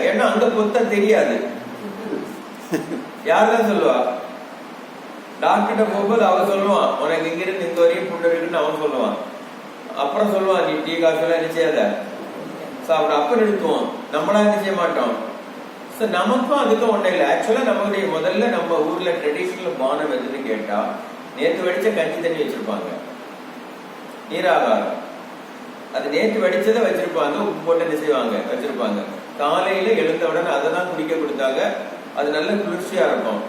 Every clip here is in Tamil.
ஏன்னா அங்க பொத்த தெரியாது. யாருதான் சொல்லுவா? டாக்டர்கிட்ட போகும்போது அவன் சொல்லுவான், உனக்கு இங்கிருந்து இந்த வரையும் புண்ணு இருக்குன்னு அவன் சொல்லுவான். அப்புறம் சொல்லுவான், நீ டீ காஃபி எல்லாம் நிச்சயாத சாப்பிட. அப்ப நிறுத்துவோம், நம்மளா நிச்சய மாட்டோம். நமக்கும் அதுக்கும் ஒன்றும் இல்லை. ஆக்சுவலா நம்மளுடைய முதல்ல நம்ம ஊர்ல ட்ரெடிஷனல் பானம் எதுன்னு கேட்டா, நேற்று வடிச்ச கஞ்சி தண்ணி வச்சிருப்பாங்க, நீராகாரம். அது நேற்று வடிச்சதை வச்சிருப்பாங்க, உப்பு போட்டு என்ன செய்வாங்க வச்சிருப்பாங்க. காலையில எழுந்த உடனே அதை தான் குடிக்க கொடுத்தாங்க. அது நல்ல குளிர்ச்சியா இருக்கும்.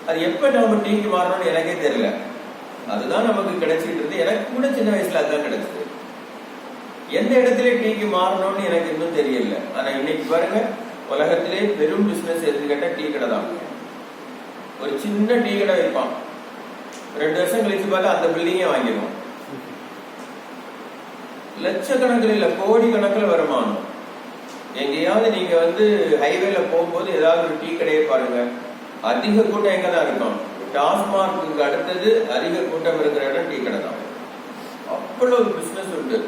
அது எப்ப நம்ம டீக்கு மாறணும்னு எனக்கே தெரியல. அதுதான் நமக்கு கிடைச்சிட்டு இருந்து. எனக்கு கூட சின்ன வயசுல அதுதான் கிடைச்சது. எந்த இடத்துல டீக்கு மாறணும்னு எனக்கு இன்னும் தெரியல. ஆனா இன்னைக்கு பாருங்க, உலகத்திலே பெரும் பிசினஸ் எதுன்னு கேட்டா டீ கடை தான். ஒரு சின்ன டீ கடை வைப்பான், 2 வருஷம் கழிச்சு பார்த்தா அந்த பில்டிங்கே வாங்கிடுவோம். லட்சக்கணக்கில் இல்ல கோடி கணக்கில் வருமானம். எங்கேயாவது நீங்க ஹைவேல போகும்போது ஏதாவது ஒரு டீ கடையை பாருங்க, அதிக கூட்டம் எங்கதான் இருக்கும். டாஸ்மார்க்கு அடுத்தது அதிக கூட்டம் இருக்கிற இடம் டீ கடை தான். அவ்வளவு பிசினஸ் உண்டு.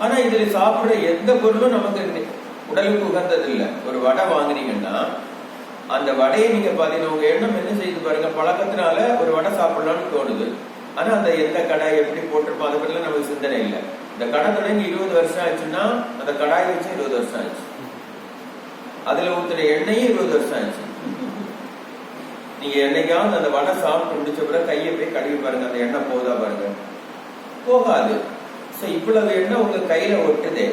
ஆனா இதுல சாப்பிடுற எந்த பொருளும் நமக்கு உடலுக்கு உகந்தது இல்லை. ஒரு வடை வாங்குறீங்கன்னா அந்த வடையை நீங்க பாத்தீங்கன்னா உங்க எண்ணம் என்ன செய்து பாருங்க, பழக்கத்தினால ஒரு வடை சாப்பிடலாம்னு தோணுது. ஆனா அந்த எந்த கடை எப்படி போட்டிருப்போம் அதை பற்றிலாம் நமக்கு சிந்தனை இல்லை. இந்த கடை தொடங்கி 20 வருஷம் ஆச்சுன்னா அந்த கடாயை வச்சு 20 வருஷம் ஆச்சு. அதுல ஊத்துற எண்ணெயும் 20 வருஷம் ஆச்சு. நீங்க என்னைக்காவது அந்த வடை சாப்பிட்டு முடிச்ச பிறகு கையை போய் கழுவி பாருங்க, அந்த எண்ணெய் போதா பாருங்க, போகாது. இவ்வளவு எண்ணெய் உங்க கையில ஒட்டுதே,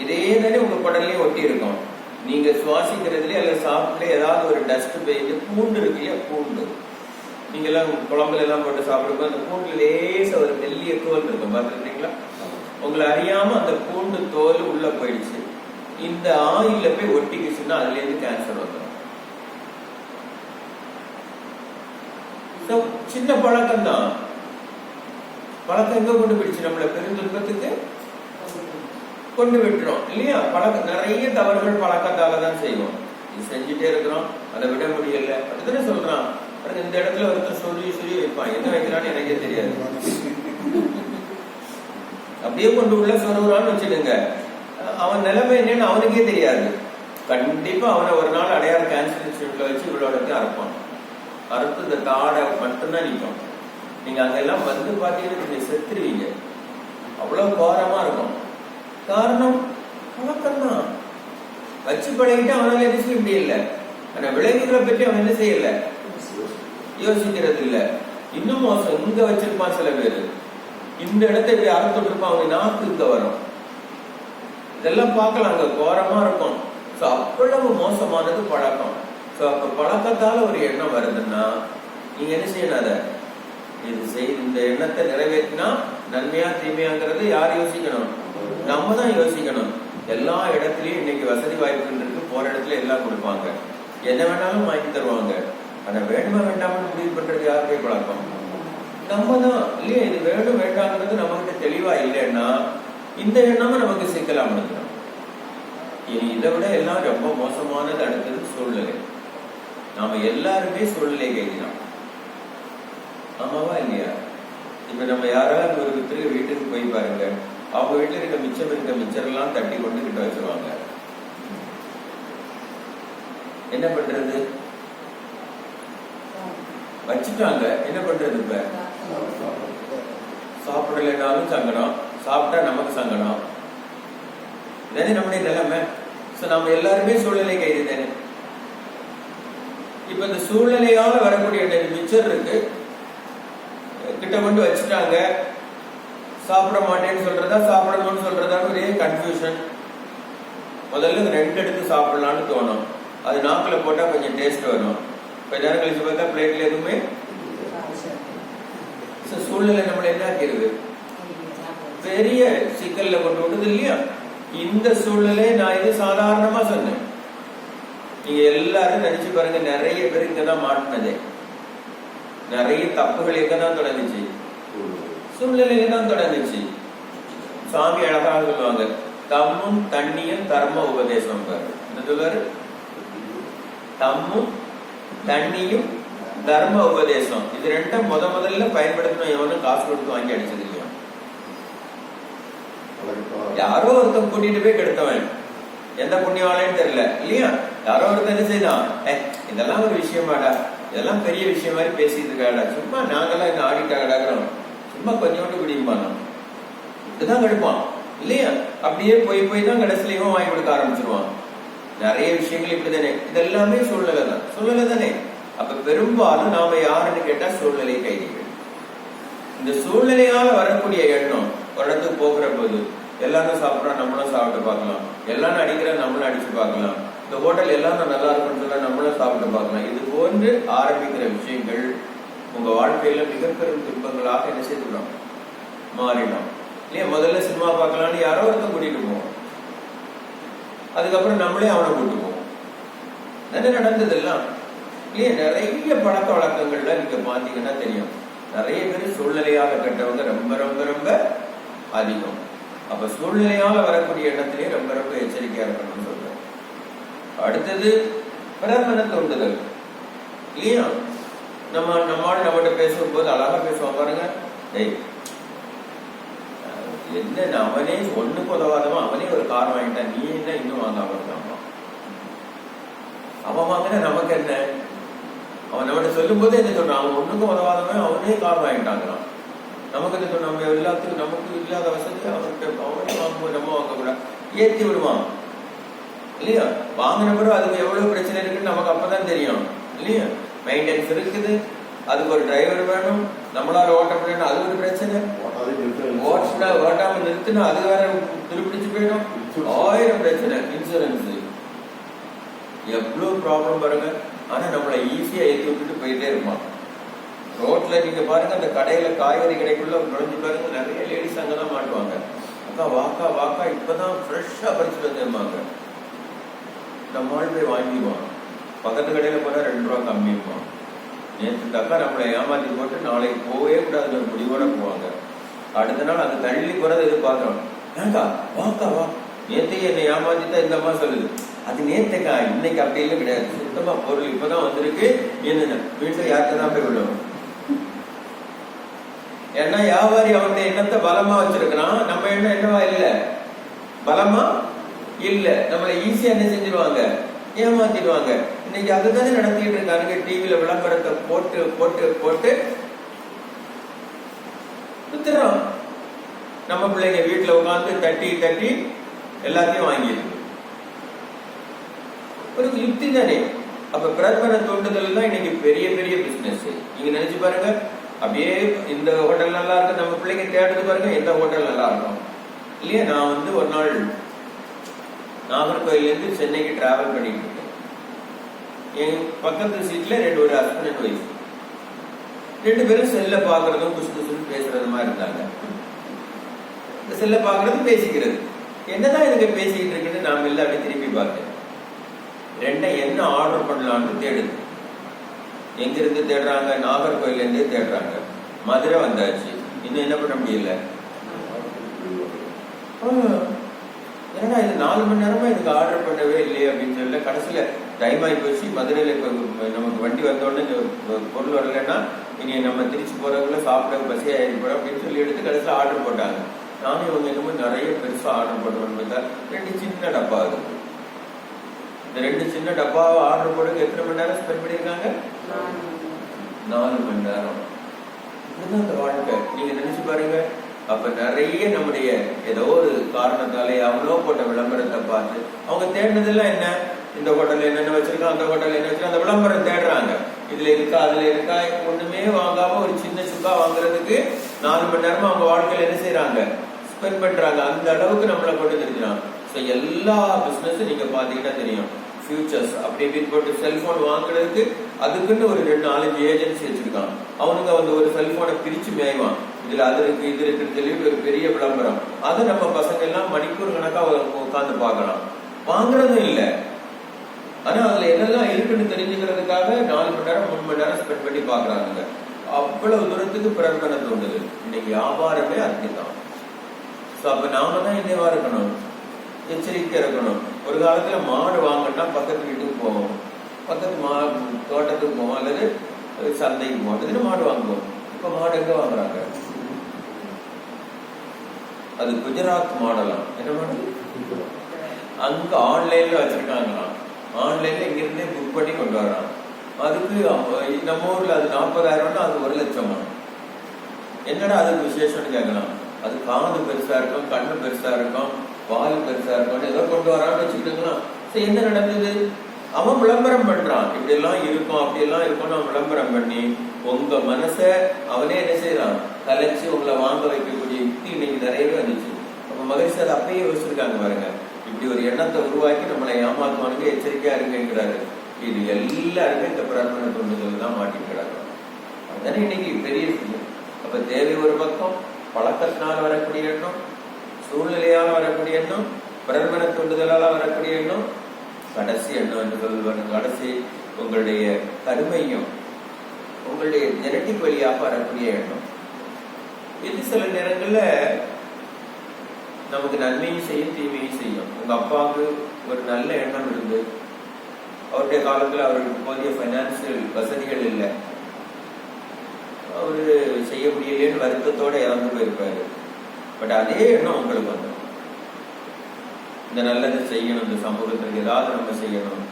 இதே தானே உங்க குடல்லையும் ஒட்டி இருக்கும். நீங்க சுவாசிக்கிறதுலயே அல்ல சாப்பிட்டு ஏதாவது ஒரு டஸ்ட் பெய்து. பூண்டு இருக்கு இல்லையா, பூண்டு நீங்க எல்லாம் குழம்புல எல்லாம் போட்டு சாப்பிடும்போது அந்த பூண்டுல லேச ஒரு மெல்லிய தோல் இருக்கும், பார்த்துருக்கீங்களா? உங்களை அறியாம அந்த பூண்டு தோல் உள்ள போயிடுச்சு, இந்த ஆயில்ல போய் ஒட்டிக்கிச்சுன்னா அதுல இருந்து கேன்சர் வந்துடும். சின்ன பழக்கம் தான். பழக்கம் எங்க கொண்டு போயிடுச்சு, நம்மள பெருந்துன்பத்துக்கு கொண்டு விட்டுரும் இல்லையா? பழக்கம் நிறைய தவறுகள் பழக்கத்தாலதான் செய்வோம். இது செஞ்சுட்டே இருக்கிறோம், அதை விட முடியல. அதுதானே சொல்றான். இந்த இடத்துல ஒருத்தர் சொல்லி வைப்பான், என்ன வைக்கிறான்னு எனக்கே தெரியாது. அப்படியே கொண்டு உள்ள சொருவான்னு வச்சுடுங்க, அவன் நிலைமை என்னன்னு அவனுக்கே தெரியாது. கண்டிப்பா அவனை ஒரு நாள் அடையாள கேன்சர் இன்ஸ்டியூட்ல வச்சு இவ்வளவு அறுப்பான். அறுத்து இந்த தாடை மட்டும்தான் நிற்கும். நீங்க அங்கெல்லாம் பாத்தீங்கன்னா நீங்க செத்துருவீங்க, அவ்வளவு கோரமா இருக்கும். காரணம் பழக்கம் தான். வச்சு பழகிட்டு அவனால என்ன செய்ய முடியல. ஆனா விளைவுகளை பற்றி அவன் என்ன செய்யல, யோசிக்கிறது இல்ல. இன்னும் மோசம், இங்க வச்சிருப்பான் சில பேரு, இந்த இடத்தை இப்படி அறுத்துட்டு இருப்பான், அவங்க நாக்கு இங்க வரும். இதெல்லாம் பார்க்கலாம், அங்க கோரமா இருக்கும். அவ்வளவு மோசமானது பழக்கம். அப்ப பழக்கத்தால ஒரு எண்ணம் வருதுன்னா நீங்க என்ன செய்யணும், அதை இது செய்து இந்த எண்ணத்தை நிறைவேற்றினா நன்மையா தீமையாங்கிறது யார் யோசிக்கணும்? நம்ம தான் யோசிக்கணும். எல்லா இடத்துலயும் இன்னைக்கு வசதி வாய்ப்புகள் இருக்கு, போற இடத்துல எல்லாம் கொடுப்பாங்க, என்ன வேணாலும் வாங்கி தருவாங்க. ஆனா வேணுமா வேண்டாம்னு முடிவு பண்றது யாருடைய பழக்கம்? நம்ம தான் இல்லையா? இது வேணும் வேண்டாம்ன்றது நம்ம கிட்ட தெளிவா இல்லைன்னா இந்த எண்ணமும் நமக்கு சிக்கலாம் முடிஞ்சிடும். இனி இதை விட எல்லாம் ரொம்ப மோசமானது அடுத்தது சூழ்நிலை. நாம எல்லாருமே சூழ்நிலை கைதிதான். ஆமாவா இல்லையா? இப்ப நம்ம யாராவது ஒரு வீட்டுக்கு போய் பாருங்க, அவங்க வீட்டுல இருக்க மிச்சம் எல்லாம் தட்டி கொண்டு கிட்ட வச்சிருவாங்க. என்ன பண்றது? வச்சுட்டாங்க, என்ன பண்றது? இப்ப சாப்பிடலைனாலும் சங்கடம், சாப்பிட்டா நமக்கு சங்கடம். இதானே நம்முடைய நிலைமை. நம்ம எல்லாருமே சூழ்நிலை கைது தானே. இப்ப இந்த சூழ்நிலையால வரக்கூடிய மிச்சர் இருக்கு, கிட்ட கொண்டு வச்சுட்டாங்க. சாப்பிட மாட்டேன்னு சொல்றதா சாப்பிடணும்னு சொல்றதா ஒரே கன்ஃபியூஷன். முதல்ல 2 எடுத்து சாப்பிடலாம்னு தோணும், அது நாக்குல போட்டா கொஞ்சம் டேஸ்ட் வரும். கொஞ்ச நேரம் கழிச்சு பார்த்தா பிளேட்ல எதுவுமே. சூழ்நிலை நம்மள என்ன ஆக்கிறது, பெரிய சிக்கல்ல கொண்டு விடுது இல்லையா? இந்த சூழ்நிலை நான் இது சாதாரணமா சொன்னேன். நீங்க எல்லாரும் நினைச்சு பாருங்க, நிறைய பேர் இங்கதான் மாட்டினதே. நிறைய தப்புகள் எங்கதான் தொடங்குச்சு, சூழ்நிலையில தான் தொடங்குச்சு. சாமி அழகாக சொல்லுவாங்க, தம்மும் தண்ணியும் தர்ம உபதேசம். என்ன சொல்லுவாரு? தம்மும் தண்ணியும் தர்ம உபதேசம். இது ரெண்டும் முதல்ல பயன்படுத்தணும். எவனும் காசு கொடுத்து வாங்கி அடிச்சது இல்லையா? யாரோ ஒருத்தன் கூட்டிட்டு போய் கெடுத்தவன். எந்த புண்ணியவாளன்னு தெரியல இல்லையா? யாரோ ஒருத்தர் என்ன செய்யலாம், இதெல்லாம் ஒரு விஷயமாடா, இதெல்லாம் பெரிய விஷயம் மாதிரி பேசிட்டு இருக்காடா, சும்மா நாங்கெல்லாம் இந்த ஆடிட்டா கிடக்குறோம், சும்மா கொஞ்சோண்டு குடிப்பான், இப்படிதான் கெடுப்பான் இல்லையா? அப்படியே போய் போய் தான் கடைசிலையும் வாங்கி கொடுக்க ஆரம்பிச்சிருவான். நிறைய விஷயங்கள் இப்படிதானே, இதெல்லாமே சூழ்நிலை தான், சூழ்நிலை தானே. அப்ப பெரும்பாலும் நாம யாருன்னு கேட்டா சூழ்நிலை கைதிகள். இந்த சூழ்நிலையால வரக்கூடிய எண்ணம், ஒரு இடத்துக்கு போகிற போது எல்லாரும் சாப்பிட்றோம், நம்மளும் சாப்பிட்டு பார்க்கலாம், எல்லாரும் அடிக்கிற நம்மளும் அடிச்சு பார்க்கலாம், இந்த ஹோட்டல் எல்லாரும் நல்லா இருக்குன்னு சொல்ல நம்மளும் சாப்பிட்டு பார்க்கலாம். இது போன்று ஆரம்பிக்கிற விஷயங்கள் உங்க வாழ்க்கையில மிக பெரும் துன்பங்களாக என்ன செய்துடும், மாறிடும் இல்லையா? முதல்ல சினிமா பார்க்கலாம்னு யாரோ ஒருத்தன் கூட்டிட்டு போவோம், அதுக்கப்புறம் நம்மளே அவனை கூட்டு போவோம். என்ன நடந்தது எல்லாம் இல்லையா? நிறைய பழக்க வழக்கங்கள்ல நீங்க பாத்தீங்கன்னா தெரியும், நிறைய பேர் சூழ்நிலையாக கெட்டவங்க ரொம்ப ரொம்ப ரொம்ப அதிகம். அப்ப சூழ்நிலையால வரக்கூடிய எண்ணத்திலேயே ரொம்ப ரொம்ப எச்சரிக்கையா இருக்கணும்னு சொல்றேன். அடுத்தது பிரதமன தோண்டுதல் இல்லையா? நம்மகிட்ட பேசும்போது அழகா பேசுவான் பாருங்க, என்ன அவனே ஒண்ணுக்கு உதவாதவன், அவனே ஒரு கார் வாங்கிட்டான், நீ என்ன இன்னும் வாங்காம இருக்காமா? அவன் வாங்கினா நமக்கு என்ன? அவன் நம்மகிட்ட சொல்லும் போதே என்ன சொல்றான், அவன் ஒண்ணுக்கும் உதவாதவன் அவனே கார் வாங்கிட்டாங்கிறான். நமக்கு என்ன சொல்ற, நம்ம எல்லாத்துக்கும் நமக்கு இல்லாத வசதி அவன்கிட்ட அவனே வாங்கும்போது நம்ம வாங்கக்கூடாது, ஏற்றி விடுவான் இல்லையா? வாங்கின பிறகு அதுக்கு எவ்வளவு பிரச்சனை இருக்குன்னு நமக்கு அப்பதான் தெரியும் இல்லையா? மெயின்டெனன்ஸ் இருக்குது, அதுக்கு ஒரு டிரைவர் வேணும், நம்மளால ஓட்ட முடியணும், அது ஒரு பிரச்சனை, ஓட்டாம நிறுத்தினா அது வேற திருப்பிடிச்சு போயிடும், 1000 பிரச்சனை, இன்சூரன்ஸ், எவ்வளவு ப்ராப்ளம் பாருங்க. ஆனா நம்மளை ஈஸியா ஏற்றி விட்டுட்டு போயிட்டே இருப்பான். ரோட்ல நீங்க பாருங்க, அந்த கடையில காய்கறி கடைக்குள்ள நுழைஞ்சு பாருங்க, நிறைய லேடிஸ் அங்கதான் மாட்டுவாங்க. அக்கா வாக்கா வாக்கா இப்பதான் ஃப்ரெஷ்ஷா பறிச்சுட்டு வந்துருப்பாங்க. நம்மால் போய் வாங்கிடுவான், பக்கத்து கடையில போனா 2 ரூபா கம்மி இருப்பான். நேற்று அக்கா நம்மளை ஏமாத்தி போட்டு நாளைக்கு போவே கூடாது ஒரு முடிவோட போவாங்க. அடுத்த நாள் அது தள்ளி போறது எதிர்பார்க்கிறோம், ஏங்கா வாக்கா வா, நேற்றைக்கு என்னை ஏமாத்திட்டா இந்த அம்மா சொல்லுது, அது நேற்றுக்கா, இன்னைக்கு அப்படி இல்லை கிடையாது, சுத்தமா பொருள் இப்பதான் வந்திருக்கு, என்ன வீட்டுல யார்கிட்ட தான் போய் விடுவோம். ஏன்னா வியாபாரி அவனுடைய எண்ணத்தை பலமா வச்சிருக்கிறான், நம்ம எண்ணம் என்னவா இல்ல, பலமா இல்ல, நம்மளை ஈஸியா என்ன செஞ்சிருவாங்க, ஏமாத்திடுவாங்க. இன்னைக்கு அதுதானே நடத்திட்டு இருக்காங்க. டிவியில விளம்பரத்தை போட்டு போட்டு போட்டு வித்துறோம். நம்ம பிள்ளைங்க வீட்டுல உட்காந்து தட்டி தட்டி எல்லாத்தையும் வாங்கிருக்கு. ஒரு யுக்தி தானே. அப்ப பிரதமர தோண்டுதல் தான் இன்னைக்கு பெரிய பெரிய பிசினஸ். நீங்க நினைச்சு பாருங்க, அப்படியே இந்த ஹோட்டல் நல்லா இருக்கு, நம்ம பிள்ளைங்க தேடுறது பாருங்க எந்த ஹோட்டல் நல்லா இருக்கும் இல்லையா? நான் ஒரு நாள் நாகர்கோயில இருந்து சென்னைக்கு டிராவல் பண்ணிட்டு இருக்கேன். என் பக்கத்து சீட்ல ஒரு ஹஸ்பண்ட் அண்ட் ஒய்ஃப், 2 பேரும் செல்ல பாக்குறதும் குசு குசுன்னு பேசுறது மாதிரி இருந்தாங்க. இந்த செல்ல பாக்குறது பேசிக்கிறது, என்னதான் இதுங்க பேசிக்கிட்டு இருக்குன்னு நாம இல்ல அப்படி திரும்பி பார்த்தேன். என்ன ஆர்டர் பண்ணலாம்னு தேடுது. எங்கிருந்து தேடுறாங்க? நாகர்கோயில இருந்தே தேடுறாங்க. மதுரை வந்தாச்சு, இன்னும் என்ன பண்ண முடியல. ஏன்னா இது 4 மணி நேரமா இதுக்கு ஆர்டர் பண்ணவே இல்லையே அப்படின்னு சொல்ல, கடைசியில டைம் ஆகி போச்சு. மதுரையில நமக்கு வண்டி வந்தோடனே பொருள் வரலன்னா இனி நம்ம திருச்சி போறதுக்குள்ள சாப்பிட பசி ஆகிப்போம் அப்படின்னு சொல்லி எடுத்து கடைசியில ஆர்டர் போட்டாங்க. நானும் இவங்க என்னமோ நிறைய பெருசா ஆர்டர் போட்டோம்னு பார்த்தா 2 சின்ன டப்பா இருக்கு. இந்த 2 சின்ன டப்பாவை ஆர்டர் போடுறதுக்கு எத்தனை மணி நேரம் ஸ்பெண்ட் பண்ணிருக்காங்க? 4 மணி நேரம். இதுதான் அந்த வாழ்க்கை. நீங்க நினைச்சு பாருங்க. அப்ப நிறைய நம்முடைய ஏதோ ஒரு காரணத்தாலே அவங்களோ போட்ட விளம்பரத்தை பார்த்து அவங்க தேடினதெல்லாம் என்ன, இந்த ஹோட்டல் என்னென்ன வச்சிருக்கோம், அந்த ஹோட்டல் என்ன வச்சிருக்கோம், அந்த விளம்பரம் தேடுறாங்க. இதுல இருக்கா அதுல இருக்கா, ஒண்ணுமே வாங்காம ஒரு சின்ன சுக்கா வாங்குறதுக்கு 4 மணி நேரமா அவங்க வாழ்க்கையில என்ன செய்யறாங்க, ஸ்பெண்ட் பண்றாங்க. அந்த அளவுக்கு நம்மளை கொண்டு தெரிஞ்சிடும். ஸோ எல்லா பிசினஸும் நீங்க பாத்தீங்கன்னா தெரியும், ஃபியூச்சர்ஸ் அப்படி இப்படின்னு போட்டு செல்போன் வாங்குறதுக்கு அதுக்குன்னு ஒரு 2-4 ஏஜென்சி வச்சிருக்கான். அவனுங்க ஒரு செல்போனை பிரிச்சு மேய்வான், இதுல அது இருக்கு இது இருக்குன்னு சொல்லிட்டு ஒரு பெரிய விளம்பரம். அதை நம்ம பசங்க எல்லாம் மணிக்கூர் கணக்கா உட்காந்து பார்க்கலாம். வாங்குறதும் இல்லை, ஆனா அதுல என்னெல்லாம் இருக்குன்னு தெரிஞ்சுக்கிறதுக்காக 4 மணி நேரம் 3 மணி நேரம் ஸ்பெண்ட் பண்ணி பாக்குறாங்க. அவ்வளவு தூரத்துக்கு பிரகடன தோண்டுது. இன்னைக்கு வியாபாரமே அதுதான். ஸோ அப்ப நாம தான் என்னவா இருக்கணும், எச்சரிக்கை இருக்கணும். ஒரு காலத்துல மாடு வாங்கினா பக்கத்து வீட்டுக்கு போவோம், பக்கத்து தோட்டத்துக்கு போவோம், அல்லது சந்தைக்கு போவோம், அதுல மாடு வாங்குவோம். இப்ப மாடு எங்க வாங்குறாங்க? அது குஜராத் மாடலாம். என்ன மாடல்? அங்க ஆன்லைன்ல வச்சிருக்காங்களாம். ஆன்லைன்ல இங்கிருந்தே புக் பண்ணி கொண்டு வர்றான். அதுக்கு நம்ம ஊர்ல அது 40,000, அது 1,00,000. என்னடா அதுக்கு விசேஷம்னு கேட்கலாம். அது காது பெருசா இருக்கும், கண்ணு பெருசா இருக்கும், வால் பெருசா இருக்கும், ஏதோ கொண்டு வரான்னு வச்சுக்கிட்டுங்களா. என்ன நடந்தது? அவன் விளம்பரம் பண்றான், இப்படி எல்லாம் இருக்கும் அப்படி எல்லாம் இருக்கும்னு அவன் விளம்பரம் பண்ணி உங்க மனச அவனே என்ன செய்யறான், கலைச்சு உங்களை வாங்க வைக்கக்கூடிய யுக்தி இன்னைக்கு நிறையவே வந்துச்சு. அப்ப மகிழ்ச்சி அதை அப்பயே யோசிச்சிருக்காங்க பாருங்க. இப்படி ஒரு எண்ணத்தை உருவாக்கி நம்மளை ஏமாத்துவானுங்க, எச்சரிக்கையா இருக்குங்கிறாரு. இது எல்லாருமே இந்த பிரார்த்தனை தொண்டுகள் தான் மாட்டிக்கிறாங்க. அதுதானே இன்னைக்கு பெரிய விஷயம். அப்ப தேவை ஒரு பக்கம், பழக்கத்தினால் வரக்கூடிய எண்ணம், சூழ்நிலையால் வரக்கூடிய எண்ணம், பிரர்மன தூண்டுதலால் வரக்கூடிய எண்ணம், கடைசி எண்ணம் என்று சொல்லுவாங்க. கடைசி உங்களுடைய கருமையும் உங்களுடைய ஜெனட்டிக் வழியாக வரக்கூடிய எண்ணம். இது சில நேரங்கள்ல நமக்கு நன்மையும் செய்யும் தீமையும் செய்யும். உங்க அப்பாவுக்கு ஒரு நல்ல எண்ணம் இருந்து அவருடைய காலத்துல அவருக்கு போதிய பைனான்சியல் வசதிகள் இல்லை, அவரு செய்ய முடியலன்னு வருத்தத்தோட இறந்து போயிருப்பாரு. பட் அதே எண்ணம் உங்களுக்கு வந்துடும். இந்த நல்லது செய்யணும், இந்த சமூகத்துக்கு ஏதாவது நம்ம செய்யணும்,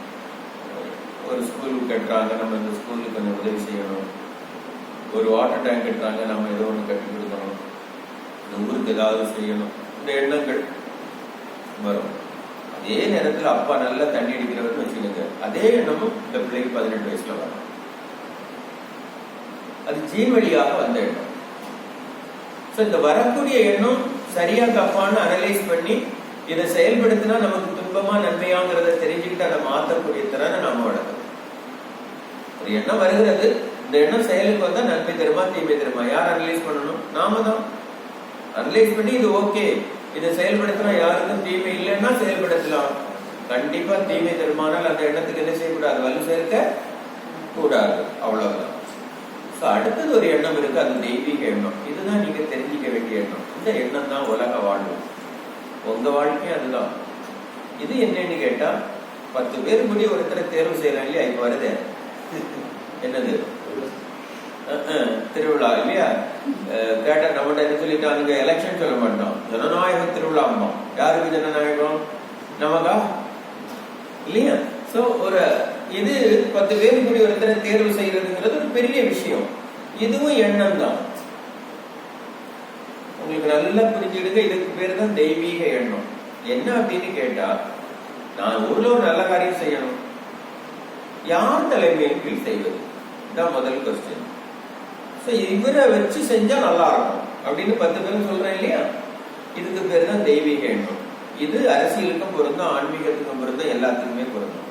ஒரு ஸ்கூலுக்கு கட்டுறாங்க நம்ம இந்த ஸ்கூலுக்கு கொஞ்சம் உதவி செய்யணும், ஒரு வாட்டர் டேங்க் கட்டுறாங்க நம்ம ஏதோ ஒன்று கட்டி கொடுக்கணும், இந்த ஊருக்கு ஏதாவது செய்யணும், இந்த எண்ணங்கள் வரும். அதே நேரத்தில் அப்பா நல்லா தண்ணி அடிக்கிறவர்னு வச்சுக்கோங்க, அதே எண்ணமும் இந்த பிள்ளைக்கு 18 வயசுல வரும். அது ஜீன் வழியாக வந்த எண்ணம். இந்த வரக்கூடிய எண்ணம் சரியா தப்பான்னு அனலைஸ் பண்ணி இதை செயல்படுத்தினா நமக்கு துன்பமா நன்மையாங்கிறத தெரிஞ்சுக்கிட்டு அதை மாற்றக்கூடிய திறனை நாம வளர்க்கணும். ஒரு எண்ணம் வருகிறது, இந்த எண்ணம் செயலுக்கு வந்தா நன்மை தருமா தீமை தருமா யார் அனலைஸ் பண்ணணும்? நாம தான் அனலைஸ் பண்ணி இது ஓகே, இதை செயல்படுத்தினா யாருக்கும் தீமை இல்லைன்னா செயல்படுத்தலாம். கண்டிப்பா தீமை தருமானால் அந்த எண்ணத்துக்கு என்ன செய்யக்கூடாது, வலு சேர்க்க கூடாது, அவ்வளவுதான். அடுத்தது ஒரு எண்ணம் இருக்கு, அது தெய்வீக எண்ணம். இதுதான் நீங்க தெரிஞ்சிக்க வேண்டிய எண்ணம். இந்த எண்ணம் தான் உலக வாழ்வு, உங்க வாழ்க்கையும் அதுதான். இது என்னன்னு கேட்டா 10 பேர் கூடி ஒருத்தரை தேர்வு செய்யலாம் இல்லையா? இப்ப வருது என்னது திருவிழா இல்லையா? கேட்டா நம்மகிட்ட என்ன சொல்லிட்டாங்க, எலெக்ஷன் சொல்ல மாட்டோம், ஜனநாயக திருவிழா. அம்மா யாருக்கு ஜனநாயகம்? நமக்கா இல்லையா? சோ ஒரு இது 10 பேர் கூடி ஒருத்தரை தேர்வு செய்யறதுங்கிறது ஒரு பெரிய விஷயம். இதுவும் எண்ணம் தான். உங்களுக்கு நல்லா புரிஞ்சுடுங்க, இதுக்கு பேரு தான் தெய்வீக எண்ணம். என்ன அப்படின்னு கேட்டா, நான் ஊர்ல ஒரு நல்ல காரியம் செய்யணும், யார் தலைமையின் கீழ் செய்வது? இதான் முதல் கொஸ்டின். இவரை வச்சு செஞ்சா நல்லா இருக்கும் அப்படின்னு 10 பேர் சொல்றேன் இல்லையா? இதுக்கு பேரு தான் தெய்வீக எண்ணம். இது அரசியலுக்கும் பொருந்தும், ஆன்மீகத்துக்கும் பொருந்தும், எல்லாத்துக்குமே பொருந்தும்.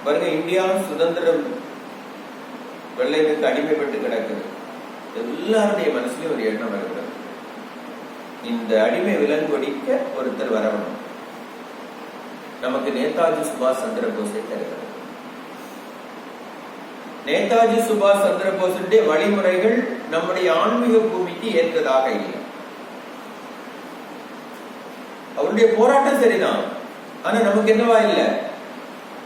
பாருங்க, இந்தியா சுதந்திரம் வெள்ளையனுக்கு அடிமைப்பட்டு கிடக்குது. எல்லாருடைய மனசுலயும் ஒரு எண்ணம் வருகிறது, இந்த அடிமை விலங்கொடிக்க ஒருத்தர் வரணும். நமக்கு நேதாஜி சுபாஷ் சந்திர போஸை தருகிறது. நேதாஜி சுபாஷ் சந்திர போஸுடைய வழிமுறைகள் நம்முடைய ஆன்மீக பூமிக்கு ஏற்றதாக இல்லை. அவருடைய போராட்டம் சரிதான், ஆனா நமக்கு என்னவா இல்லை,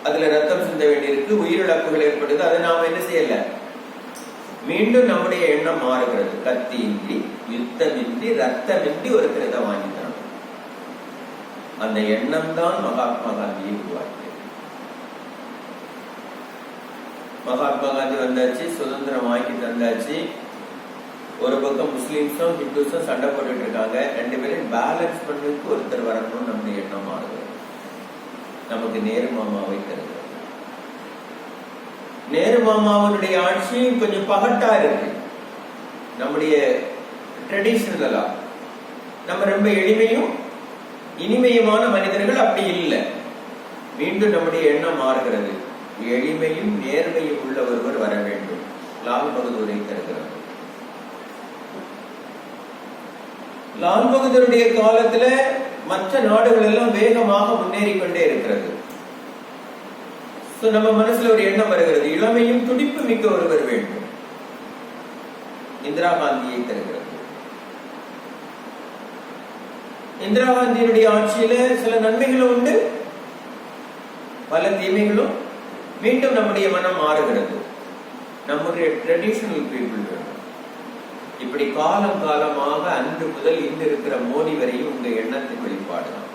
அதுல ரத்தம் சிந்த வேண்டியிருக்கு, உயிரிழப்புகள் ஏற்படுது. அதை நாம என்ன செய்யல, மீண்டும் நம்முடைய எண்ணம் மாறுகிறது. கத்தியின்றி, யுத்தமின்றி, ரத்தமின்றி ஒருத்தர் இதை வாங்கி தரணும். அந்த எண்ணம் தான் மகாத்மா காந்தியை உருவாக்கியது. மகாத்மா காந்தி வந்தாச்சு, சுதந்திரம் வாங்கி தந்தாச்சு. ஒரு பக்கம் முஸ்லிம்ஸும் ஹிந்துஸும் சண்டை போட்டுட்டு இருக்காங்க. 2 பேரும் பேலன்ஸ் பண்ணுறதுக்கு ஒருத்தர் வரணும்னு நம்முடைய எண்ணம் மாறுகிறது. நமக்கு நேரு மாமாவை தருகிறது. நேரு மாமாவனுடைய ஆட்சியும் கொஞ்சம் பகட்டா இருக்கு. நம்முடைய ட்ரெடிஷனலா நம்ம ரொம்ப எளிமையும் இனிமையுமான மனிதர்கள் அப்படி இல்லை. மீண்டும் நம்முடைய எண்ணம் மாறுகிறது. எளிமையும் நேர்மையும் உள்ள ஒருவர் வர வேண்டும். லால் பகதூரை தருகிறது. லால் பகதூருடைய காலத்துல மற்ற நாடுகள் எல்லாம் வேகமாக முன்னேறி கொண்டே இருக்கிறது. நம்ம மனசுல ஒரு எண்ணம் வருகிறது, இளமையும் துடிப்பு மிக்க ஒருவர் வேண்டும். இந்திரா காந்தியை தருகிறது. இந்திரா காந்தியினுடைய ஆட்சியில சில நன்மைகளும் உண்டு, பல தீமைகளும். மீண்டும் நம்முடைய மனம் மாறுகிறது. நம்முடைய ட்ரெடிஷனல் பீப்புள் வேண்டும். இப்படி காலம் காலமாக அன்று முதல் இன்று இருக்கிற மோடி வரையும் உங்க எண்ணத்தின் வெளிப்பாடு தான்.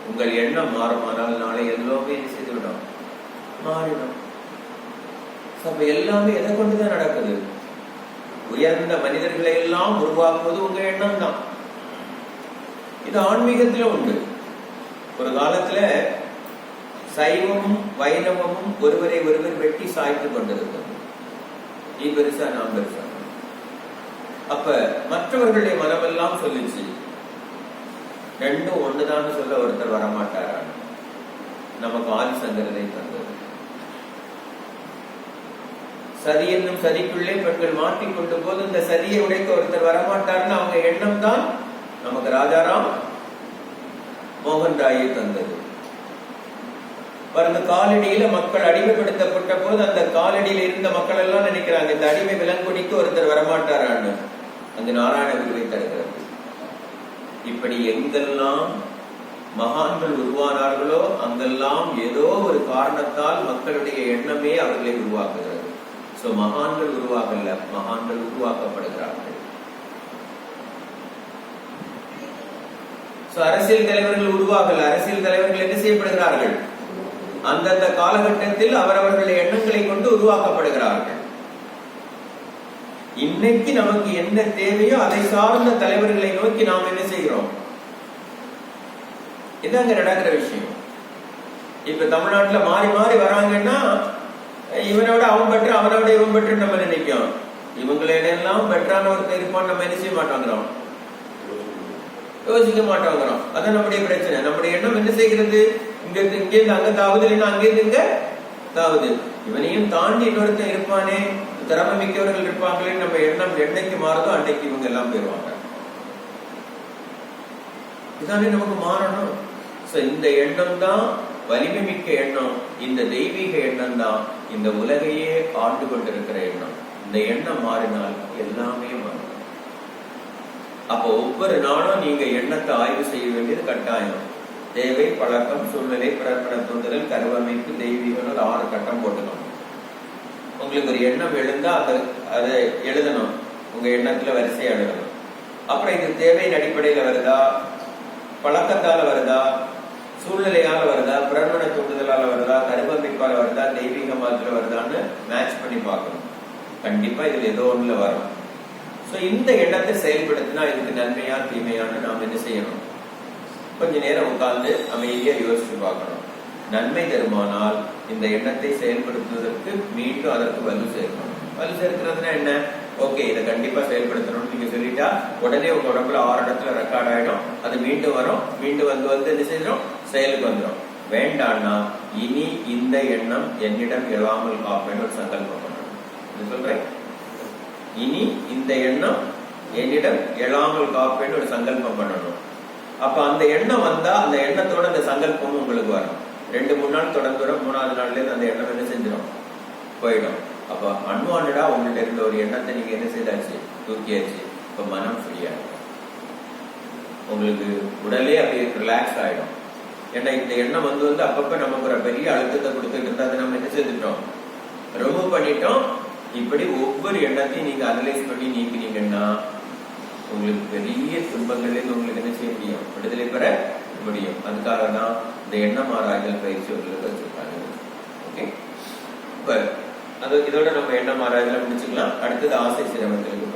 உங்கள் எண்ணம் மாறுமானால் நாளை எல்லாமே செய்துவிடும், மாறிடும். அப்ப எல்லாமே எதை கொண்டுதான் நடக்குது? உயர்ந்த மனிதர்களை எல்லாம் உருவாக்குவது உங்க எண்ணம் தான். இது ஆன்மீகத்துல உண்டு. ஒரு காலத்துல சைவமும் வைணவமும் ஒருவரை ஒருவர் வெட்டி சாய்த்து கொண்டிருக்கும். நீ பெருசா நான் பெருசா. அப்ப மற்றவர்களுடைய மனமெல்லாம் சொல்லிச்சு ரெண்டும் ஒண்ணுதான் சொல்ல ஒருத்தர் வரமாட்டாரா? நமக்கு ஆதிசங்கரனை தந்தது. சதி என்னும் சதிக்குள்ளே பெண்கள் மாட்டிக்கொண்டு போது இந்த சதியை உடைக்க ஒருத்தர் வரமாட்டார்னு அவங்க எண்ணம் தான் நமக்கு ராஜாராம் மோகன் ராயை தந்தது. அந்த காலடியில மக்கள் அடிமைப்படுத்தப்பட்ட போது அந்த காலடியில இருந்த மக்கள் எல்லாம் நினைக்கிறாங்க இந்த அடிமை விலங்குடிக்கு ஒருத்தர் வரமாட்டாரான்னு. அந்த நாராயண குருவை தருகிறது. இப்படி எங்கெல்லாம் மகான்கள் உருவானார்களோ அங்கெல்லாம் ஏதோ ஒரு காரணத்தால் மக்களுடைய எண்ணமே அவர்களை உருவாக்குகிறது. சோ மகான்கள் உருவாகல, மகான்கள் உருவாக்கப்படுகிறார்கள். அரசியல் தலைவர்கள் உருவாகல, அரசியல் தலைவர்கள் என்ன செய்யப்படுகிறார்கள்? அந்தந்த காலகட்டத்தில் அவரவர்களுடைய எண்ணங்களை கொண்டு உருவாக்கப்படுகிறார்கள். இன்னைக்கு நமக்கு என்ன தேவையோ அதை சார்ந்த தலைவர்களை நோக்கி நாம் என்ன செய்கிறோம்? இதாங்க நடக்கிற விஷயம். இப்ப தமிழ்நாட்டுல மாறி மாறி வராங்கன்னா இவனோட அவன் பெற்று அவனோட இவன் பெற்று நம்ம நினைக்கும். இவங்களெல்லாம் பெற்றான ஒருத்தர் இருப்பான், நம்ம என்ன செய்ய மாட்டோங்கிறோம், யோசிக்க மாட்டோங்கிறோம். அதான் நம்முடைய பிரச்சனை. நம்முடைய எண்ணம் என்ன செய்கிறது? இங்கிருந்து அங்க தாவது, இல்லைன்னா அங்கிருந்து இங்க தாவது. இவனையும் தாண்டி இன்னொருத்தன் இருப்பானே, திறமை மிக்கவர்கள் இருப்பாங்களே, நம்ம எண்ணம் என்னைக்கு மாறுதோ அன்னைக்கு இவங்க எல்லாம் போயிருவாங்க. இதானே நமக்கு மாறணும். இந்த எண்ணம் தான் வலிமை மிக்க எண்ணம். இந்த தெய்வீக எண்ணம் தான் இந்த உலகையே ஆண்டு கொண்டிருக்கிற எண்ணம். இந்த எண்ணம் மாறினால் எல்லாமே மாறும். அப்போ ஒவ்வொரு நாளும் நீங்க எண்ணத்தை ஆய்வு செய்ய வேண்டியது கட்டாயம். தேவை, பழக்கம், சூழ்நிலை, பிறப்பிட தூண்டுதல், கருவமைப்பு, தெய்வீகம், 6 கட்டம் போட்டுக்கணும். உங்களுக்கு ஒரு எண்ணம் எழுந்தா அதை எழுதணும், உங்க எண்ணத்துல வரிசையா எழுதணும். அப்புறம் இது தேவையின் அடிப்படையில வருதா, பழக்கத்தால வருதா, சூழ்நிலையால வருதா, பிறப்பிட தூண்டுதலால வருதா, கருவமைப்பால வருதா, தெய்வீகமாத்துல வருதான்னு மேட்ச் பண்ணி பார்க்கணும். கண்டிப்பா இதுல ஏதோ ஒண்ணுல வரும். இந்த எண்ணத்தை செயல்படுத்தினா இதுக்கு நன்மையா தீமையான நாம் என்ன செய்யணும்? கொஞ்ச நேரம் உட்கார்ந்து அமைதியா யோசிச்சு பார்க்கணும். நன்மை தருமானால் இந்த எண்ணத்தை செயல்படுத்துவதற்கு மீண்டும் அதற்கு வலு சேர்க்கணும். வலு சேர்க்கிறதுனா என்ன? ஓகே, இதை கண்டிப்பா செயல்படுத்தணும்னு நீங்க சொல்லிட்டா உடனே உங்க உடம்புல 6 இடத்துல ரெக்கார்ட் ஆயிடும். அது மீண்டும் வரும். மீண்டும் வந்து என்ன செய்யணும்? செயலுக்கு வந்துடும். வேண்டாம்னா இனி இந்த எண்ணம் என்னிடம் எழாமல் காப்பேன்னு ஒரு சங்கல்பம் பண்ணணும். சொல்றேன், இனி இந்த எண்ணம் என்னிடம் எழாமல் காப்பேன்னு ஒரு சங்கல்பம் பண்ணணும். அப்ப அந்த எண்ணம் வந்தா அந்த எண்ணத்தோட அந்த சங்கல்பமும் உங்களுக்கு வரும். 2-3 நாள் தொடர்ந்து வரும். 3ஆவது நாள்ல இருந்து அந்த எண்ணம் என்ன செஞ்சிடும்? போயிடும். அப்ப அன்வான்டா உங்கள்கிட்ட இருந்த ஒரு எண்ணத்தை நீங்க என்ன செய்தாச்சு? தூக்கியாச்சு. இப்ப மனம் ஃப்ரீயா உங்களுக்கு உடலே அப்படியே ரிலாக்ஸ் ஆயிடும். ஏன்னா இந்த எண்ணம் வந்து அப்பப்ப நமக்கு ஒரு பெரிய அழுத்தத்தை கொடுத்துட்டு இருந்தா அதை நம்ம என்ன செஞ்சுட்டோம்? ரிமூவ் பண்ணிட்டோம். இப்படி ஒவ்வொரு எண்ணத்தையும் நீங்க அனலைஸ் பண்ணி நீக்கினீங்கன்னா உங்களுக்கு பெரிய துன்பங்கள்லேருந்து உங்களுக்கு என்ன செய்ய முடியும்? விடுதலை பெற முடியும். அதுக்காக தான் இந்த எண்ணம் ஆராய்தல் பயிற்சி உங்களுக்கு வச்சிருக்காங்க. ஓகே, இப்ப இதோட நம்ம எண்ணம் ஆராய்தல முடிச்சுக்கலாம். அடுத்தது ஆசை சிரமங்களுக்கு